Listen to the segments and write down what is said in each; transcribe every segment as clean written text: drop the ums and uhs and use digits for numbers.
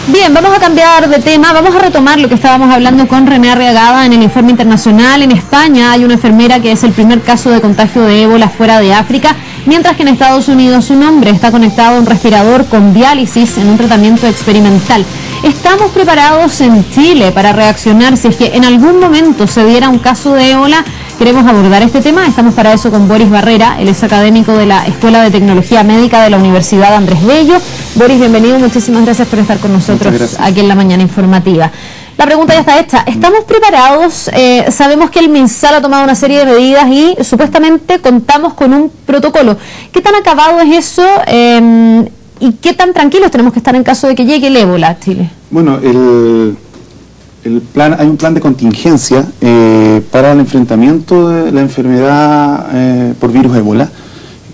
Bien, vamos a cambiar de tema, vamos a retomar lo que estábamos hablando con René Arriagada en el informe internacional. En España hay una enfermera que es el primer caso de contagio de ébola fuera de África, mientras que en Estados Unidos un hombre está conectado a un respirador con diálisis en un tratamiento experimental. ¿Estamos preparados en Chile para reaccionar si es que en algún momento se diera un caso de ébola? Queremos abordar este tema, estamos para eso con Boris Barrera, él es académico de la Escuela de Tecnología Médica de la Universidad Andrés Bello. Boris, bienvenido, muchísimas gracias por estar con nosotros aquí en la mañana informativa. La pregunta ya está hecha, ¿estamos preparados? Sabemos que el MinSal ha tomado una serie de medidas y supuestamente contamos con un protocolo. ¿Qué tan acabado es eso y qué tan tranquilos tenemos que estar en caso de que llegue el ébola a Chile? Bueno, hay un plan de contingencia para el enfrentamiento de la enfermedad por virus ébola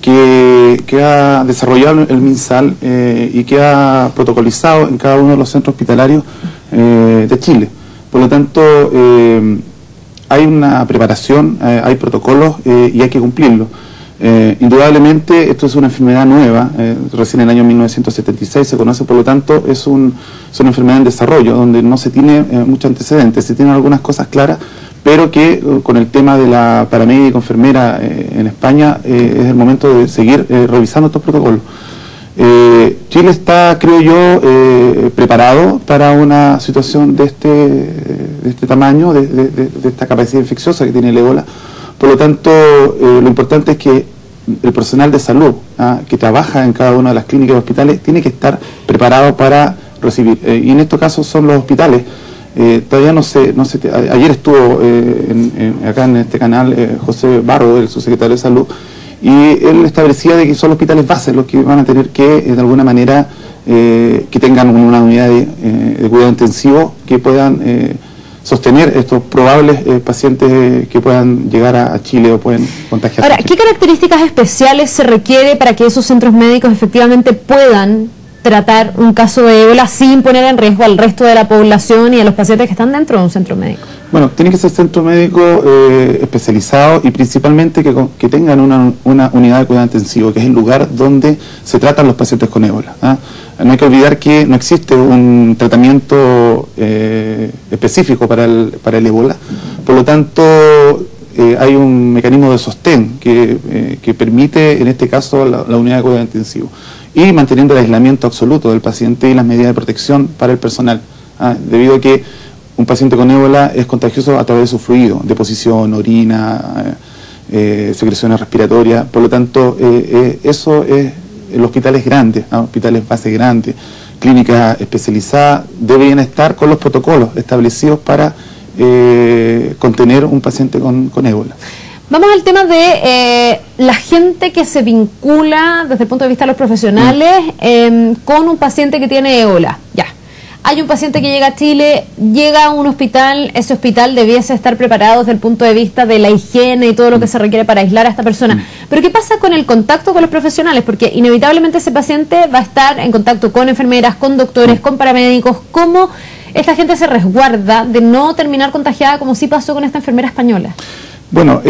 que ha desarrollado el MinSal y que ha protocolizado en cada uno de los centros hospitalarios de Chile. Por lo tanto, hay una preparación, hay protocolos y hay que cumplirlos. Indudablemente esto es una enfermedad nueva, recién en el año 1976 se conoce, por lo tanto es una enfermedad en desarrollo donde no se tiene muchos antecedentes, se tienen algunas cosas claras, pero que con el tema de la paramédica enfermera en España es el momento de seguir revisando estos protocolos. Chile está, creo yo, preparado para una situación de este tamaño, de esta capacidad infecciosa que tiene el ébola. Por lo tanto, lo importante es que el personal de salud que trabaja en cada una de las clínicas y hospitales tiene que estar preparado para recibir. Y en estos casos son los hospitales. Todavía ayer estuvo acá en este canal José Barro, el subsecretario de Salud, y él establecía de que son los hospitales bases los que van a tener que, de alguna manera, que tengan una unidad de cuidado intensivo que puedan sostener estos probables pacientes que puedan llegar a Chile o pueden contagiarse. Ahora, ¿qué características especiales se requiere para que esos centros médicos efectivamente puedan tratar un caso de ébola sin poner en riesgo al resto de la población y a los pacientes que están dentro de un centro médico? Bueno, tiene que ser centro médico especializado y principalmente que tengan una unidad de cuidado intensivo, que es el lugar donde se tratan los pacientes con ébola. No hay que olvidar que no existe un tratamiento específico para el ébola, por lo tanto hay un mecanismo de sostén que permite en este caso la unidad de cuidado intensivo y manteniendo el aislamiento absoluto del paciente y las medidas de protección para el personal, debido a que un paciente con ébola es contagioso a través de su fluido, deposición, orina, secreciones respiratorias, por lo tanto eso es, el hospital es grande, hospitales base grandes, clínicas especializadas, deberían estar con los protocolos establecidos para contener un paciente con ébola. Vamos al tema de la gente que se vincula desde el punto de vista de los profesionales con un paciente que tiene ébola. Ya. Hay un paciente que llega a Chile, llega a un hospital, ese hospital debiese estar preparado desde el punto de vista de la higiene y todo lo que se requiere para aislar a esta persona. Pero ¿qué pasa con el contacto con los profesionales? Porque inevitablemente ese paciente va a estar en contacto con enfermeras, con doctores, con paramédicos. ¿Cómo esta gente se resguarda de no terminar contagiada como sí pasó con esta enfermera española? Bueno,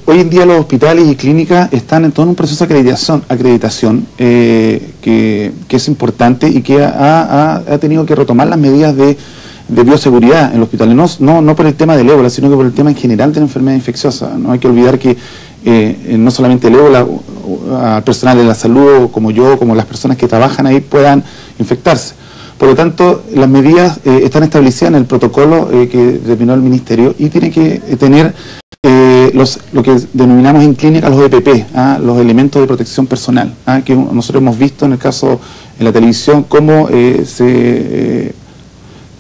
hoy en día los hospitales y clínicas están en todo un proceso de acreditación que es importante y que ha tenido que retomar las medidas de bioseguridad en los hospitales, no por el tema del ébola, sino que por el tema en general de la enfermedad infecciosa. No hay que olvidar que no solamente el ébola, al personal de la salud, como yo, como las personas que trabajan ahí, puedan infectarse. Por lo tanto, las medidas están establecidas en el protocolo que determinó el Ministerio y tiene que tener lo que denominamos en clínica los EPP, los elementos de protección personal, que nosotros hemos visto en el caso en la televisión cómo se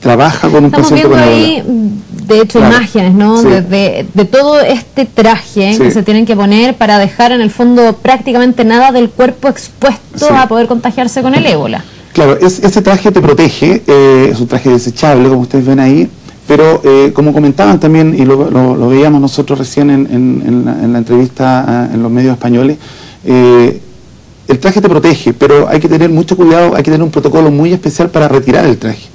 trabaja con un paciente con ébola. Estamos viendo ahí, de hecho, claro, imágenes, ¿no? Sí. De todo este traje que se tienen que poner para dejar en el fondo prácticamente nada del cuerpo expuesto a poder contagiarse con el ébola. Claro, ese traje te protege, es un traje desechable, como ustedes ven ahí, pero como comentaban también, y lo veíamos nosotros recién en la entrevista en los medios españoles, el traje te protege, pero hay que tener mucho cuidado, hay que tener un protocolo muy especial para retirar el traje.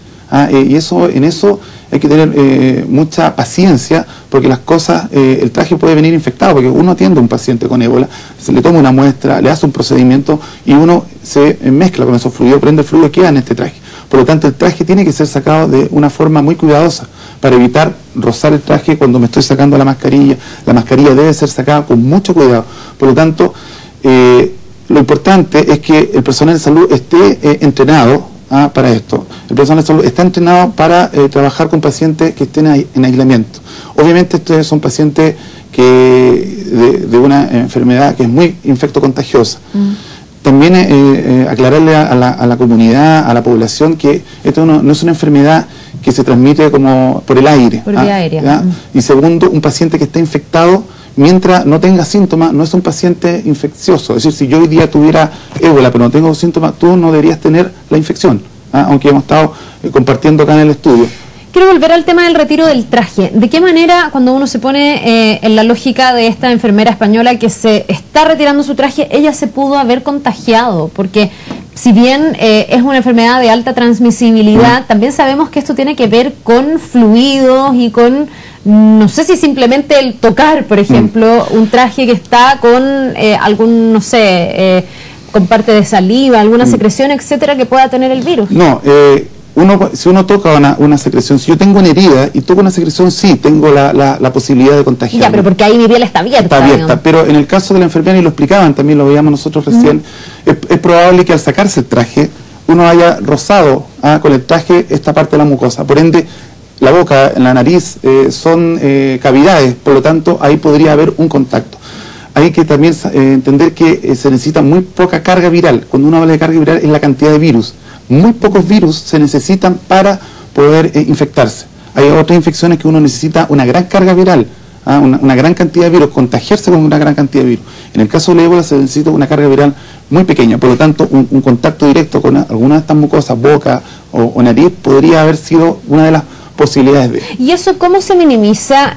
Y en eso hay que tener mucha paciencia, porque las cosas, el traje puede venir infectado, porque uno atiende a un paciente con ébola, se le toma una muestra, le hace un procedimiento y uno se mezcla con esos fluidos, prende el fluido y queda en este traje. Por lo tanto, el traje tiene que ser sacado de una forma muy cuidadosa para evitar rozar el traje cuando me estoy sacando la mascarilla. La mascarilla debe ser sacada con mucho cuidado. Por lo tanto, lo importante es que el personal de salud esté entrenado para esto. El personal de salud está entrenado para trabajar con pacientes que estén en aislamiento. Obviamente estos son pacientes de una enfermedad que es muy infectocontagiosa. También aclararle a la comunidad, a la población, que esto no es una enfermedad que se transmite como por el aire. Por vía aérea. Y segundo, un paciente que está infectado, mientras no tenga síntomas, no es un paciente infeccioso. Es decir, si yo hoy día tuviera ébola, pero no tengo síntomas, tú no deberías tener la infección, aunque hemos estado compartiendo acá en el estudio. Quiero volver al tema del retiro del traje. ¿De qué manera, cuando uno se pone en la lógica de esta enfermera española que se está retirando su traje, ella se pudo haber contagiado? Porque si bien es una enfermedad de alta transmisibilidad, también sabemos que esto tiene que ver con fluidos y con, no sé si simplemente el tocar, por ejemplo, un traje que está con algún, no sé, con parte de saliva, alguna secreción, etcétera, que pueda tener el virus. No, si uno toca una secreción, si yo tengo una herida y toco una secreción, sí, tengo la posibilidad de contagiar. Ya, pero porque ahí mi piel está abierta. Está abierta, digamos. Pero en el caso de la enfermera, y lo explicaban, también lo veíamos nosotros recién, es probable que al sacarse el traje, uno haya rozado con el traje esta parte de la mucosa. Por ende, la boca, la nariz son cavidades, por lo tanto, ahí podría haber un contacto. Hay que también entender que se necesita muy poca carga viral. Cuando uno habla de carga viral es la cantidad de virus. Muy pocos virus se necesitan para poder infectarse. Hay otras infecciones que uno necesita una gran carga viral, una gran cantidad de virus, contagiarse con una gran cantidad de virus. En el caso de la ébola se necesita una carga viral muy pequeña, por lo tanto un contacto directo con alguna de estas mucosas, boca o nariz, podría haber sido una de las posibilidades de... ¿Y eso cómo se minimiza?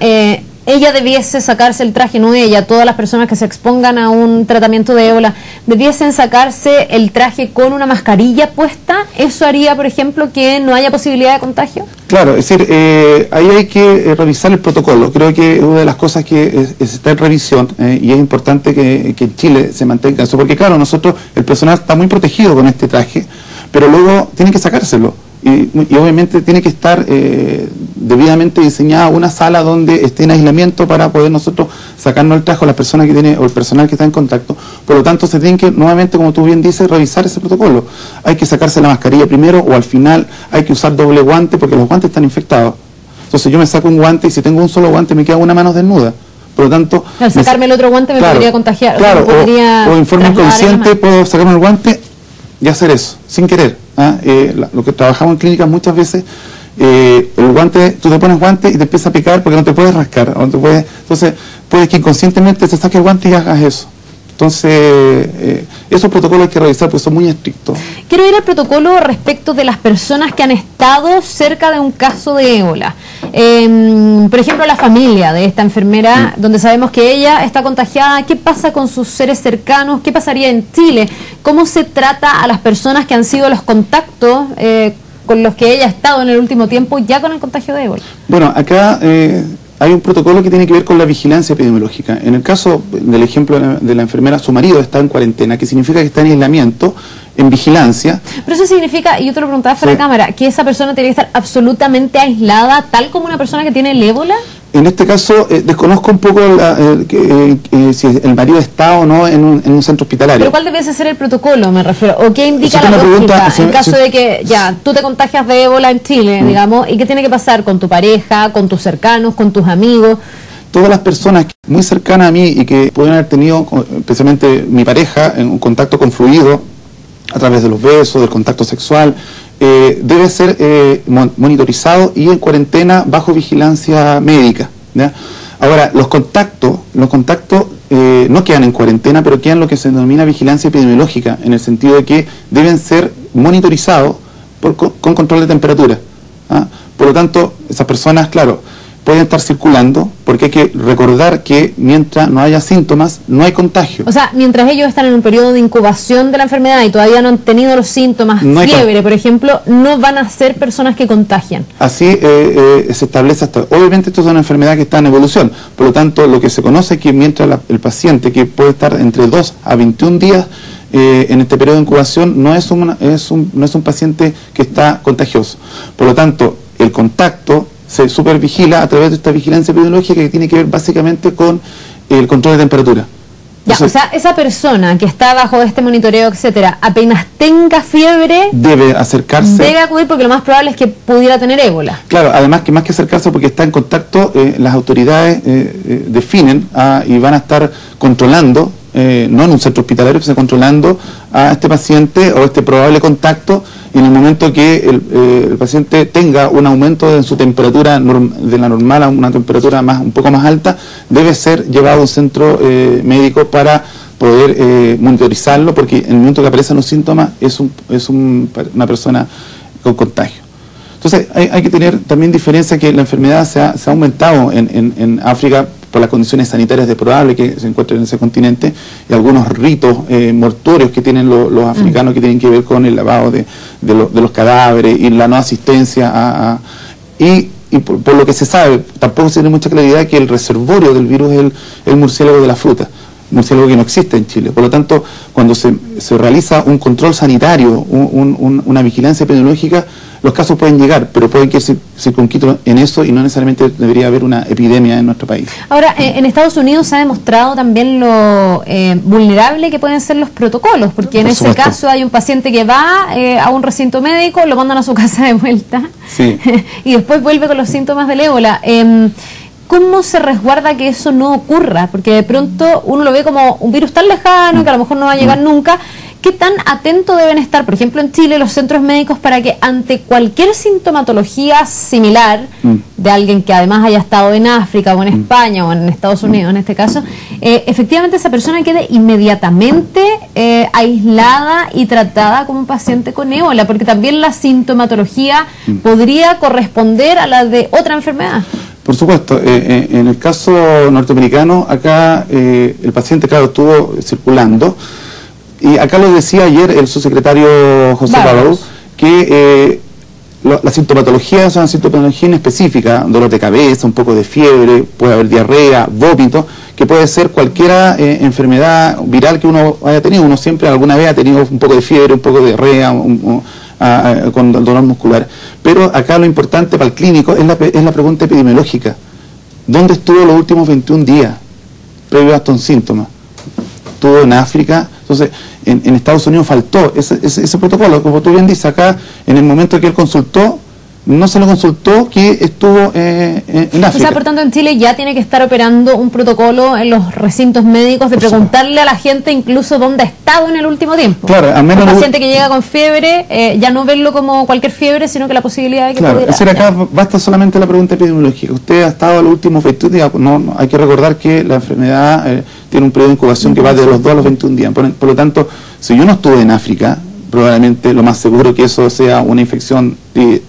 Ella debiese sacarse el traje, no ella, todas las personas que se expongan a un tratamiento de ébola, debiesen sacarse el traje con una mascarilla puesta. ¿Eso haría, por ejemplo, que no haya posibilidad de contagio? Claro, es decir, ahí hay que revisar el protocolo. Creo que una de las cosas que está en revisión, y es importante que en Chile se mantenga eso, porque claro, nosotros, el personal está muy protegido con este traje, pero luego tienen que sacárselo. Y obviamente tiene que estar debidamente diseñada una sala donde esté en aislamiento para poder nosotros sacarnos el traje a las personas que tiene o el personal que está en contacto. Por lo tanto, se tiene que nuevamente, como tú bien dices, revisar ese protocolo. Hay que sacarse la mascarilla primero o al final hay que usar doble guante porque los guantes están infectados. Entonces yo me saco un guante y si tengo un solo guante me queda una mano desnuda. Por lo tanto, al sacarme el otro guante me podría contagiar. Claro, o en forma inconsciente puedo sacarme el guante y hacer eso, sin querer. Lo que trabajamos en clínicas muchas veces, el guante, tú te pones guante y te empieza a picar porque no te puedes rascar, entonces puedes que inconscientemente te saques el guante y hagas eso. Entonces, esos protocolos hay que revisar porque son muy estrictos. Quiero ir al protocolo respecto de las personas que han estado cerca de un caso de ébola. Por ejemplo, la familia de esta enfermera, donde sabemos que ella está contagiada. ¿Qué pasa con sus seres cercanos? ¿Qué pasaría en Chile? ¿Cómo se trata a las personas que han sido los contactos con los que ella ha estado en el último tiempo ya con el contagio de ébola? Bueno, acá... hay un protocolo que tiene que ver con la vigilancia epidemiológica. En el caso del ejemplo de la enfermera, su marido está en cuarentena, que significa que está en aislamiento, en vigilancia. Pero eso significa, y yo te lo preguntaba fuera de cámara, que esa persona tiene que estar absolutamente aislada, tal como una persona que tiene el ébola. En este caso, desconozco un poco si el marido está o no en un centro hospitalario. ¿Pero cuál debiese ser el protocolo, me refiero? ¿O qué indica la lógica en caso de que ya tú te contagias de ébola en Chile, digamos, y qué tiene que pasar con tu pareja, con tus cercanos, con tus amigos? Todas las personas muy cercanas a mí y que pueden haber tenido, especialmente mi pareja, en un contacto con fluido a través de los besos, del contacto sexual, debe ser monitorizado y en cuarentena bajo vigilancia médica, ¿ya? Ahora, los contactos no quedan en cuarentena, pero quedan lo que se denomina vigilancia epidemiológica, en el sentido de que deben ser monitorizados con control de temperatura. Por lo tanto, esas personas, claro, pueden estar circulando, porque hay que recordar que mientras no haya síntomas, no hay contagio. O sea, mientras ellos están en un periodo de incubación de la enfermedad y todavía no han tenido los síntomas, fiebre, por ejemplo, no van a ser personas que contagian. Así se establece hasta... Obviamente esto es una enfermedad que está en evolución, por lo tanto, lo que se conoce es que mientras el paciente, que puede estar entre 2 a 21 días en este periodo de incubación no es un paciente que está contagioso. Por lo tanto, el contacto se supervigila a través de esta vigilancia epidemiológica que tiene que ver básicamente con el control de temperatura. Ya, o sea, esa persona que está bajo este monitoreo, etcétera, apenas tenga fiebre, debe acercarse. Debe acudir porque lo más probable es que pudiera tener ébola. Claro, además que más que acercarse porque está en contacto, las autoridades definen y van a estar controlando, no en un centro hospitalario, sino controlando a este paciente o este probable contacto, y en el momento que el paciente tenga un aumento en su temperatura de la normal a una temperatura un poco más alta, debe ser llevado a un centro médico para poder monitorizarlo, porque en el momento que aparecen los síntomas es una persona con contagio. Entonces hay que tener también diferencia que la enfermedad se ha aumentado en África por las condiciones sanitarias deplorables que se encuentran en ese continente, y algunos ritos mortuorios que tienen los africanos que tienen que ver con el lavado de los cadáveres y la no asistencia y por lo que se sabe, tampoco se tiene mucha claridad que el reservorio del virus es el murciélago de la fruta, murciélago que no existe en Chile. Por lo tanto, cuando se realiza un control sanitario, una vigilancia epidemiológica, los casos pueden llegar, pero pueden que circunscritos en eso y no necesariamente debería haber una epidemia en nuestro país. Ahora, en Estados Unidos se ha demostrado también lo vulnerable que pueden ser los protocolos, porque en ese caso hay un paciente que va a un recinto médico, lo mandan a su casa de vuelta, sí. Y después vuelve con los síntomas del ébola. ¿Cómo se resguarda que eso no ocurra? Porque de pronto uno lo ve como un virus tan lejano que a lo mejor no va a llegar nunca. ¿Qué tan atentos deben estar, por ejemplo, en Chile, los centros médicos para que ante cualquier sintomatología similar de alguien que además haya estado en África o en España o en Estados Unidos en este caso, efectivamente esa persona quede inmediatamente aislada y tratada como un paciente con ébola? Porque también la sintomatología podría corresponder a la de otra enfermedad. Por supuesto, en el caso norteamericano, acá el paciente, claro, estuvo circulando, y acá lo decía ayer el subsecretario José Barrow, que la sintomatología es una sintomatología inespecífica, dolor de cabeza, un poco de fiebre, puede haber diarrea, vómito, que puede ser cualquier enfermedad viral que uno haya tenido. Uno siempre alguna vez ha tenido un poco de fiebre, un poco de diarrea, con dolor muscular. Pero acá lo importante para el clínico es la pregunta epidemiológica. ¿Dónde estuvo los últimos 21 días previo a estos síntomas? ¿Estuvo en África? Entonces, en Estados Unidos faltó ese protocolo. Como tú bien dices, acá, en el momento que él consultó, no se lo consultó que estuvo en África. O sea, por tanto, en Chile ya tiene que estar operando un protocolo en los recintos médicos de preguntarle a la gente incluso dónde ha estado en el último tiempo. Claro, al menos un paciente que llega con fiebre, ya no verlo como cualquier fiebre, sino que la posibilidad de que pudiera... Claro, acá basta solamente la pregunta epidemiológica. Usted ha estado los últimos 21 días, no, hay que recordar que la enfermedad tiene un periodo de incubación que va de los 2 a los 21 días. Por lo tanto, si yo no estuve en África, probablemente lo más seguro que eso sea una infección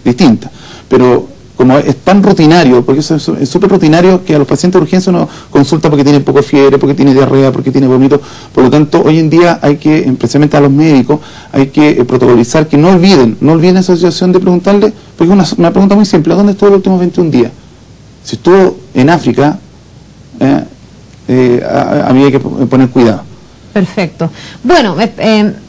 distinta. Pero como es tan rutinario, porque eso es súper rutinario, que a los pacientes de urgencia uno consulta porque tiene poco de fiebre, porque tiene diarrea, porque tiene vómito. Por lo tanto, hoy en día hay que, especialmente a los médicos, hay que protocolizar que no olviden esa situación de preguntarle, porque es una pregunta muy simple: ¿dónde estuvo los últimos 21 días? Si estuvo en África, a mí hay que poner cuidado. Perfecto. Bueno,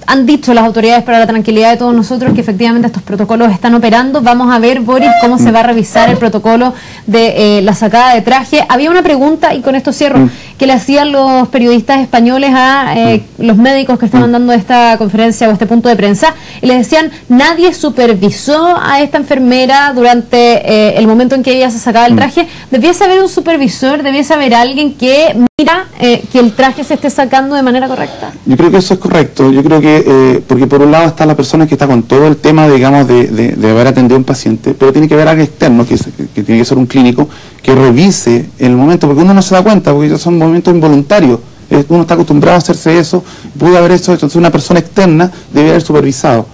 han dicho las autoridades, para la tranquilidad de todos nosotros, que efectivamente estos protocolos están operando. Vamos a ver, Boris, cómo se va a revisar el protocolo de la sacada de traje. Había una pregunta, y con esto cierro, que le hacían los periodistas españoles a los médicos que estaban dando esta conferencia o este punto de prensa, y les decían: nadie supervisó a esta enfermera durante el momento en que ella se sacaba el traje. Debiese haber un supervisor, debiese haber alguien que mira que el traje se esté sacando de manera correcta. Yo creo que eso es correcto. Yo creo que, porque por un lado está la persona que está con todo el tema, digamos, de haber atendido a un paciente, pero tiene que haber algo externo, que tiene que ser un clínico, que revise el momento, porque uno no se da cuenta, porque ya son momentos involuntarios. Uno está acostumbrado a hacerse eso, pudo haber hecho, entonces una persona externa debe haber supervisado.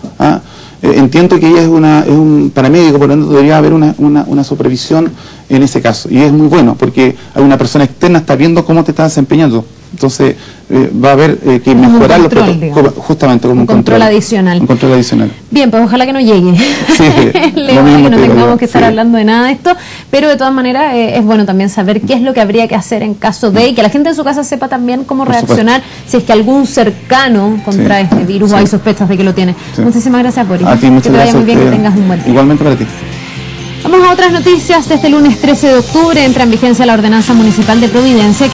Entiendo que ella es un paramédico, por lo tanto debería haber una supervisión en ese caso, y es muy bueno porque hay una persona externa, está viendo cómo te estás desempeñando. Entonces va a haber que mejorar los protocolos, justamente como un control adicional. Un control adicional. Bien, pues ojalá que no llegue. Sí, Lejos, que no tengamos que estar hablando de nada de esto, pero de todas maneras es bueno también saber qué es lo que habría que hacer en caso de, y que la gente en su casa sepa también cómo reaccionar si es que algún cercano contrae este virus o hay sospechas de que lo tiene. Muchísimas gracias, Boris. A ti, muchas que te vaya gracias, muy bien, que tengas un buen día. Igualmente para ti. Vamos a otras noticias. Desde el lunes 13 de octubre entra en vigencia la ordenanza municipal de Providencia